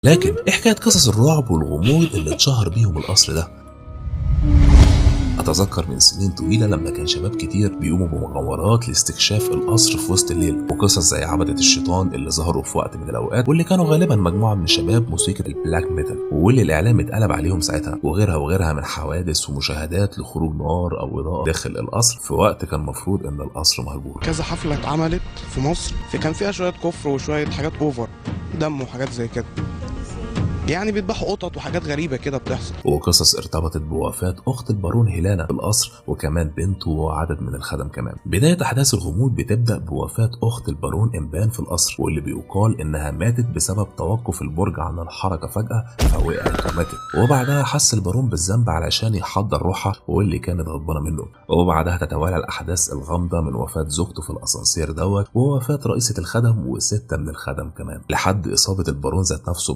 لكن ايه حكاية قصص الرعب والغموض اللي اتشهر بيهم القصر ده؟ أتذكر من سنين طويلة لما كان شباب كتير بيقوموا بمغامرات لاستكشاف القصر في وسط الليل، وقصص زي عبدة الشيطان اللي ظهروا في وقت من الأوقات واللي كانوا غالبا مجموعة من شباب موسيقى البلاك ميتال، واللي الإعلام اتقلب عليهم ساعتها، وغيرها من حوادث ومشاهدات لخروج نار أو إضاءة داخل القصر في وقت كان مفروض إن القصر مهجور. كذا حفلة اتعملت في مصر كان فيها شوية كفر وشوية حاجات اوفر دم وحاجات زي كده، يعني بيذبحوا قطط وحاجات غريبة كده بتحصل. وقصص ارتبطت بوفاة أخت البارون هيلانا في القصر وكمان بنته وعدد من الخدم كمان. بداية أحداث الغموض بتبدأ بوفاة أخت البارون إمبان في القصر، واللي بيقال إنها ماتت بسبب توقف البرج عن الحركة فجأة فوقعت وماتت، وبعدها حس البارون بالذنب علشان يحضر روحها واللي كانت غضبانة منه. وبعدها تتوالى الأحداث الغامضة من وفاة زوجته في الأسانسير دوت، ووفاة رئيسة الخدم وستة من الخدم كمان، لحد إصابة البارون ذات نفسه